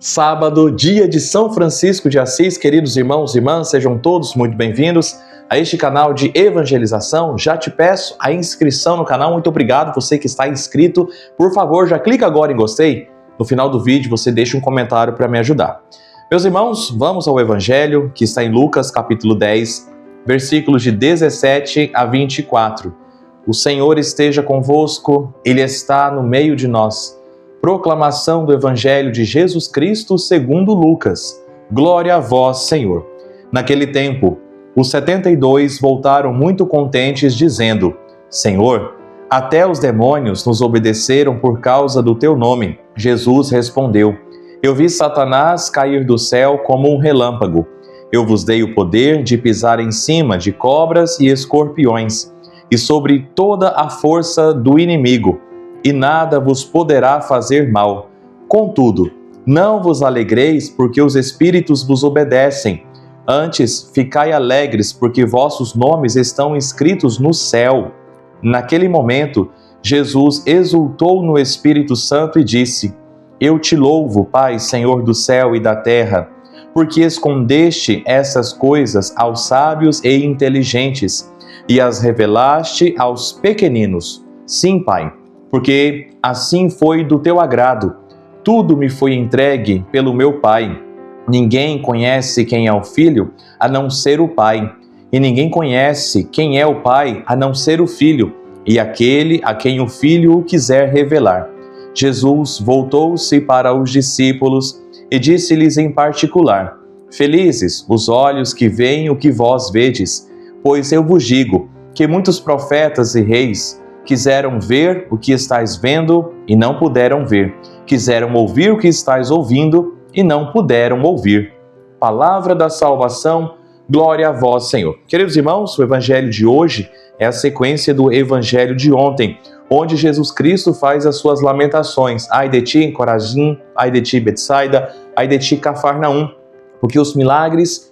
Sábado, dia de São Francisco de Assis, queridos irmãos e irmãs, sejam todos muito bem-vindos a este canal de evangelização. Já te peço a inscrição no canal, muito obrigado você que está inscrito. Por favor, já clica agora em gostei. No final do vídeo você deixa um comentário para me ajudar. Meus irmãos, vamos ao Evangelho que está em Lucas capítulo 10, versículos de 17 a 24. O Senhor esteja convosco, Ele está no meio de nós. Proclamação do Evangelho de Jesus Cristo segundo Lucas. Glória a vós, Senhor. Naquele tempo, os 72 voltaram muito contentes, dizendo: Senhor, até os demônios nos obedeceram por causa do teu nome. Jesus respondeu: Eu vi Satanás cair do céu como um relâmpago. Eu vos dei o poder de pisar em cima de cobras e escorpiões, e sobre toda a força do inimigo, e nada vos poderá fazer mal. Contudo, não vos alegreis porque os espíritos vos obedecem. Antes, ficai alegres porque vossos nomes estão escritos no céu. Naquele momento, Jesus exultou no Espírito Santo e disse: Eu te louvo, Pai, Senhor do céu e da terra, porque escondeste essas coisas aos sábios e inteligentes e as revelaste aos pequeninos. Sim, Pai, porque assim foi do teu agrado. Tudo me foi entregue pelo meu Pai. Ninguém conhece quem é o Filho, a não ser o Pai. E ninguém conhece quem é o Pai, a não ser o Filho, e aquele a quem o Filho o quiser revelar. Jesus voltou-se para os discípulos e disse-lhes em particular: Felizes os olhos que veem o que vós vedes, pois eu vos digo que muitos profetas e reis quiseram ver o que estáis vendo e não puderam ver. Quiseram ouvir o que estáis ouvindo e não puderam ouvir. Palavra da salvação, glória a vós, Senhor. Queridos irmãos, o evangelho de hoje é a sequência do evangelho de ontem, onde Jesus Cristo faz as suas lamentações. Ai de ti, Corazim, ai de ti, Betsaida, ai de ti, Cafarnaum, porque os milagres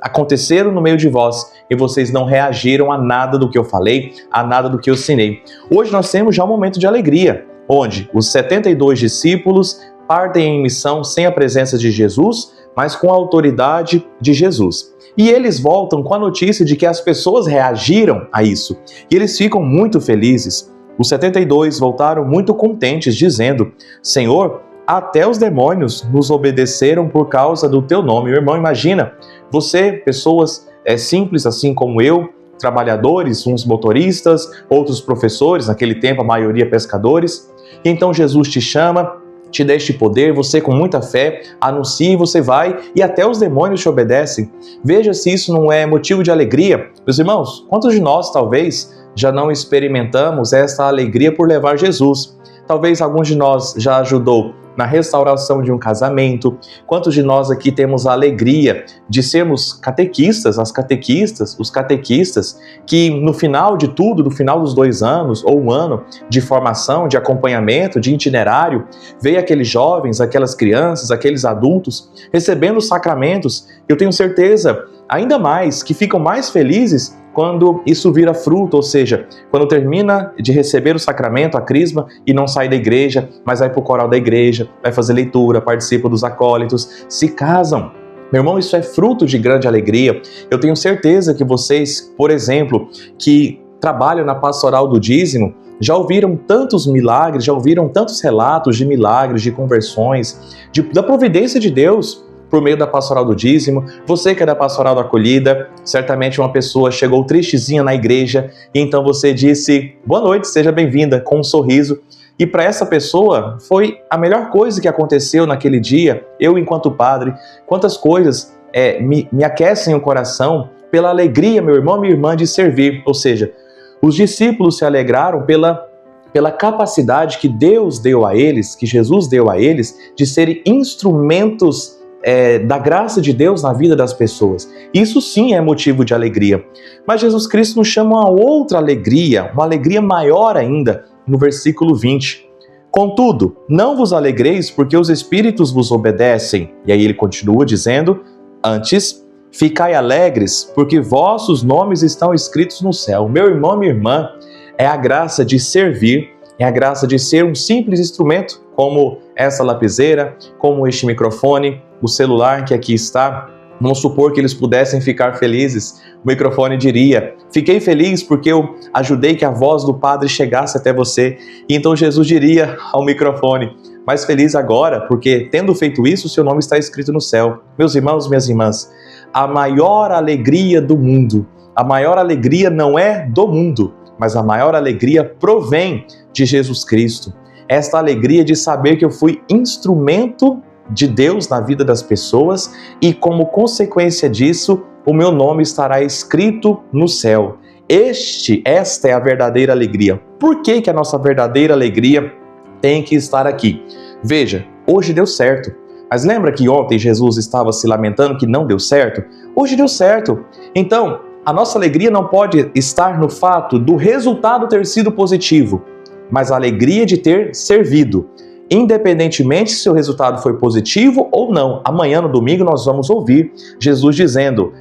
aconteceram no meio de vós e vocês não reagiram a nada do que eu falei, a nada do que eu ensinei. Hoje nós temos já um momento de alegria, onde os 72 discípulos partem em missão sem a presença de Jesus, mas com a autoridade de Jesus. E eles voltam com a notícia de que as pessoas reagiram a isso. E eles ficam muito felizes. Os 72 voltaram muito contentes, dizendo: Senhor, até os demônios nos obedeceram por causa do teu nome. Meu irmão, imagina, você, pessoas simples assim como eu, trabalhadores, uns motoristas, outros professores, naquele tempo a maioria pescadores. E então Jesus te chama, te dá este poder, você com muita fé anuncia e você vai, e até os demônios te obedecem. Veja se isso não é motivo de alegria. Meus irmãos, quantos de nós talvez já não experimentamos esta alegria por levar Jesus? Talvez alguns de nós já ajudou na restauração de um casamento. Quantos de nós aqui temos a alegria de sermos catequistas, as catequistas, os catequistas, que no final de tudo, no final dos 2 anos ou 1 ano de formação, de acompanhamento, de itinerário, veio aqueles jovens, aquelas crianças, aqueles adultos recebendo os sacramentos. Eu tenho certeza, ainda mais, que ficam mais felizes quando isso vira fruto, ou seja, quando termina de receber o sacramento, a crisma, e não sai da igreja, mas vai para o coral da igreja, vai fazer leitura, participa dos acólitos, se casam. Meu irmão, isso é fruto de grande alegria. Eu tenho certeza que vocês, por exemplo, que trabalham na pastoral do dízimo, já ouviram tantos milagres, já ouviram tantos relatos de milagres, de conversões, da providência de Deus por meio da pastoral do dízimo. Você que é da pastoral da acolhida, certamente uma pessoa chegou tristezinha na igreja e então você disse: boa noite, seja bem-vinda, com um sorriso. E para essa pessoa foi a melhor coisa que aconteceu naquele dia. Eu, enquanto padre, quantas coisas me aquecem o coração pela alegria, meu irmão, minha irmã, de servir. Ou seja, os discípulos se alegraram pela capacidade que Deus deu a eles, que Jesus deu a eles, de serem instrumentos da graça de Deus na vida das pessoas. Isso sim é motivo de alegria. Mas Jesus Cristo nos chama a outra alegria, uma alegria maior ainda, no versículo 20. Contudo, não vos alegreis porque os espíritos vos obedecem. E aí ele continua dizendo: antes, ficai alegres porque vossos nomes estão escritos no céu. Meu irmão, minha irmã, é a graça de servir, é a graça de ser um simples instrumento, como essa lapiseira, como este microfone, o celular que aqui está. Vamos supor que eles pudessem ficar felizes. O microfone diria: fiquei feliz porque eu ajudei que a voz do Padre chegasse até você. E então Jesus diria ao microfone: mas feliz agora, porque tendo feito isso, seu nome está escrito no céu. Meus irmãos, minhas irmãs, a maior alegria do mundo, a maior alegria não é do mundo, mas a maior alegria provém de Jesus Cristo. Esta alegria de saber que eu fui instrumento de Deus na vida das pessoas e, como consequência disso, o meu nome estará escrito no céu. Esta é a verdadeira alegria. Por que que a nossa verdadeira alegria tem que estar aqui? Veja, hoje deu certo. Mas lembra que ontem Jesus estava se lamentando que não deu certo? Hoje deu certo. Então, a nossa alegria não pode estar no fato do resultado ter sido positivo, mas a alegria de ter servido. Independentemente se o resultado foi positivo ou não. Amanhã, no domingo, nós vamos ouvir Jesus dizendo: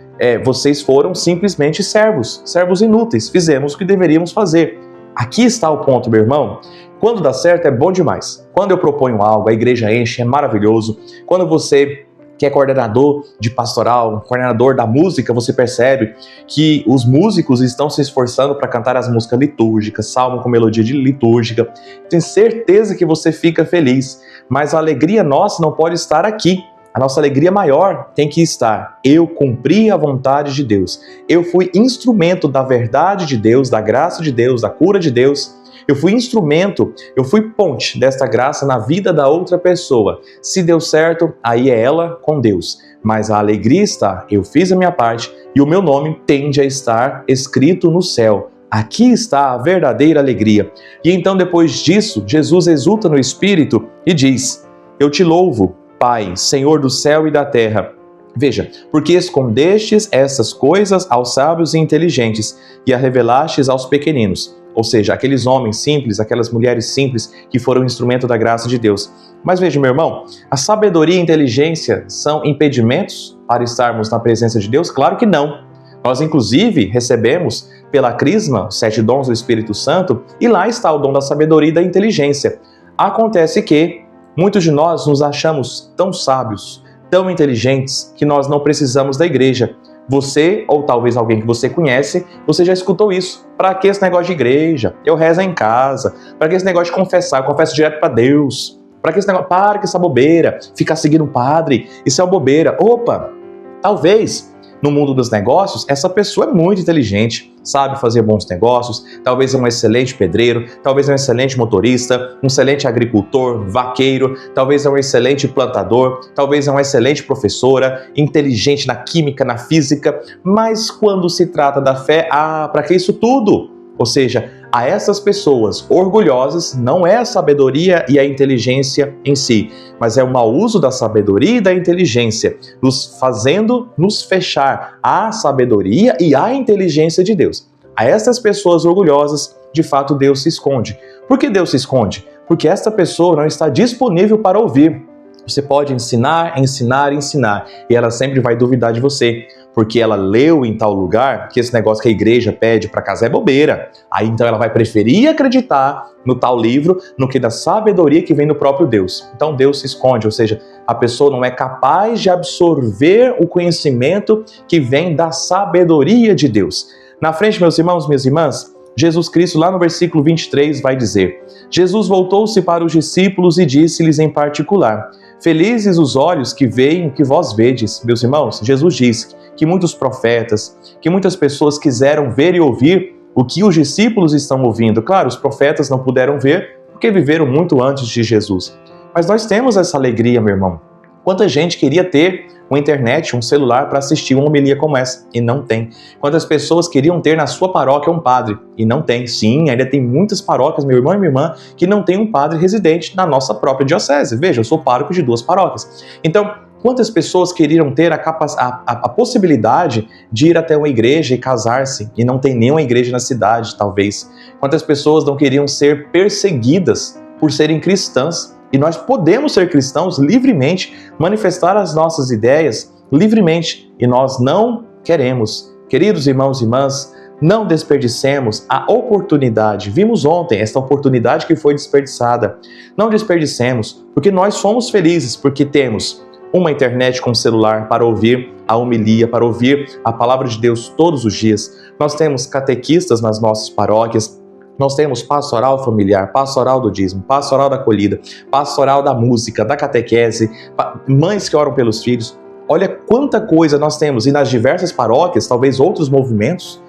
vocês foram simplesmente servos inúteis, fizemos o que deveríamos fazer. Aqui está o ponto, meu irmão. Quando dá certo é bom demais. Quando eu proponho algo, a igreja enche, é maravilhoso. Quando você que é coordenador de pastoral, coordenador da música, você percebe que os músicos estão se esforçando para cantar as músicas litúrgicas, salmo com melodia de litúrgica. Tenho certeza que você fica feliz, mas a alegria nossa não pode estar aqui. A nossa alegria maior tem que estar: eu cumpri a vontade de Deus. Eu fui instrumento da verdade de Deus, da graça de Deus, da cura de Deus. Eu fui instrumento, eu fui ponte desta graça na vida da outra pessoa. Se deu certo, aí é ela com Deus. Mas a alegria está: eu fiz a minha parte e o meu nome tende a estar escrito no céu. Aqui está a verdadeira alegria. E então, depois disso, Jesus exulta no Espírito e diz: eu te louvo, Pai, Senhor do céu e da terra. Veja, porque escondestes essas coisas aos sábios e inteligentes e a revelastes aos pequeninos. Ou seja, aqueles homens simples, aquelas mulheres simples que foram instrumento da graça de Deus. Mas veja, meu irmão, a sabedoria e a inteligência são impedimentos para estarmos na presença de Deus? Claro que não. Nós, inclusive, recebemos pela crisma os 7 dons do Espírito Santo e lá está o dom da sabedoria e da inteligência. Acontece que muitos de nós nos achamos tão sábios, tão inteligentes, que nós não precisamos da igreja. Você, ou talvez alguém que você conhece, você já escutou isso. Para que esse negócio de igreja? Eu rezo em casa. Para que esse negócio de confessar? Eu confesso direto para Deus. Para que esse negócio? Para com essa bobeira. Ficar seguindo o padre. Isso é uma bobeira. Opa! Talvez no mundo dos negócios, essa pessoa é muito inteligente, sabe fazer bons negócios, talvez é um excelente pedreiro, talvez é um excelente motorista, um excelente agricultor, vaqueiro, talvez é um excelente plantador, talvez é uma excelente professora, inteligente na química, na física, mas quando se trata da fé, para que isso tudo? Ou seja, a essas pessoas orgulhosas não é a sabedoria e a inteligência em si, mas é o mau uso da sabedoria e da inteligência, nos fazendo nos fechar à sabedoria e à inteligência de Deus. A essas pessoas orgulhosas, de fato, Deus se esconde. Por que Deus se esconde? Porque esta pessoa não está disponível para ouvir. Você pode ensinar, e ela sempre vai duvidar de você, porque ela leu em tal lugar que esse negócio que a igreja pede para casar é bobeira. Aí então ela vai preferir acreditar no tal livro do que da sabedoria que vem do próprio Deus. Então Deus se esconde, ou seja, a pessoa não é capaz de absorver o conhecimento que vem da sabedoria de Deus. Na frente, meus irmãos, minhas irmãs, Jesus Cristo, lá no versículo 23, vai dizer: Jesus voltou-se para os discípulos e disse-lhes em particular: felizes os olhos que veem o que vós vedes. Meus irmãos, Jesus disse que muitos profetas, que muitas pessoas quiseram ver e ouvir o que os discípulos estão ouvindo. Claro, os profetas não puderam ver porque viveram muito antes de Jesus. Mas nós temos essa alegria, meu irmão. Quanta gente queria ter uma internet, um celular para assistir uma homilia como essa e não tem. Quantas pessoas queriam ter na sua paróquia um padre e não tem. Sim, ainda tem muitas paróquias, meu irmão e minha irmã, que não tem um padre residente na nossa própria diocese. Veja, eu sou pároco de 2 paróquias. Então, quantas pessoas queriam ter a possibilidade de ir até uma igreja e casar-se e não tem nenhuma igreja na cidade, talvez. Quantas pessoas não queriam ser perseguidas por serem cristãs. E nós podemos ser cristãos livremente, manifestar as nossas ideias livremente, e nós não queremos. Queridos irmãos e irmãs, Não desperdicemos a oportunidade. Vimos ontem esta oportunidade que foi desperdiçada. Não desperdicemos, porque nós somos felizes, porque temos uma internet com celular para ouvir a homilia, para ouvir a palavra de Deus todos os dias. Nós temos catequistas nas nossas paróquias. Nós temos pastoral familiar, pastoral do dízimo, pastoral da acolhida, pastoral da música, da catequese, mães que oram pelos filhos. Olha quanta coisa nós temos. E nas diversas paróquias, talvez outros movimentos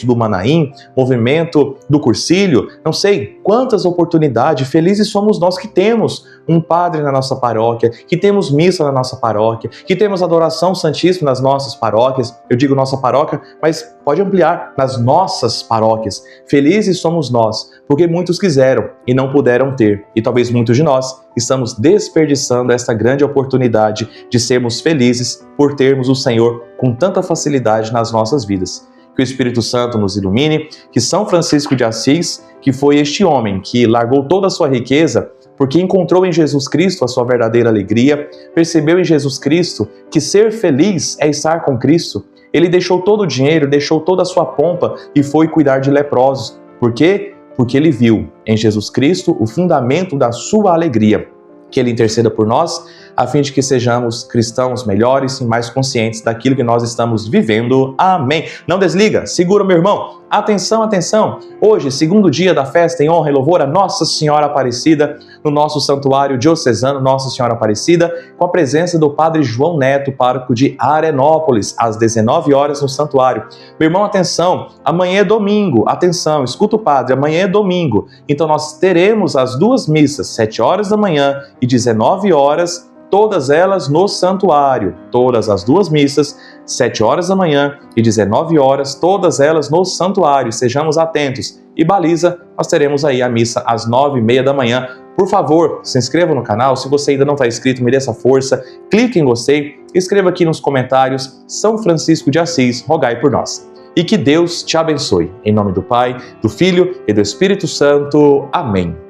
do Manaim, movimento do Cursilho, não sei quantas oportunidades. Felizes somos nós que temos um padre na nossa paróquia, que temos missa na nossa paróquia, que temos adoração santíssima nas nossas paróquias. Eu digo nossa paróquia, mas pode ampliar, nas nossas paróquias. Felizes somos nós, porque muitos quiseram e não puderam ter. E talvez muitos de nós estamos desperdiçando esta grande oportunidade de sermos felizes por termos o Senhor com tanta facilidade nas nossas vidas. Que o Espírito Santo nos ilumine, que São Francisco de Assis, que foi este homem que largou toda a sua riqueza porque encontrou em Jesus Cristo a sua verdadeira alegria, percebeu em Jesus Cristo que ser feliz é estar com Cristo. Ele deixou todo o dinheiro, deixou toda a sua pompa e foi cuidar de leprosos. Por quê? Porque ele viu em Jesus Cristo o fundamento da sua alegria. Que Ele interceda por nós, a fim de que sejamos cristãos melhores e mais conscientes daquilo que nós estamos vivendo. Amém. Não desliga, segura meu irmão. Atenção, atenção. Hoje, segundo dia da festa em honra e louvor a Nossa Senhora Aparecida, no nosso santuário diocesano Nossa Senhora Aparecida, com a presença do Padre João Neto, pároco de Arenópolis, às 19 horas no santuário. Meu irmão, atenção, amanhã é domingo. Atenção, escuta o Padre, amanhã é domingo. Então nós teremos as duas missas, 7 horas da manhã e 19 horas, todas elas no santuário. Todas as duas missas, 7 horas da manhã e 19 horas, todas elas no santuário. Sejamos atentos. E baliza, nós teremos aí a missa às 9h30 da manhã. Por favor, se inscreva no canal. Se você ainda não está inscrito, me dê essa força. Clique em gostei. Escreva aqui nos comentários: São Francisco de Assis, rogai por nós. E que Deus te abençoe. Em nome do Pai, do Filho e do Espírito Santo. Amém.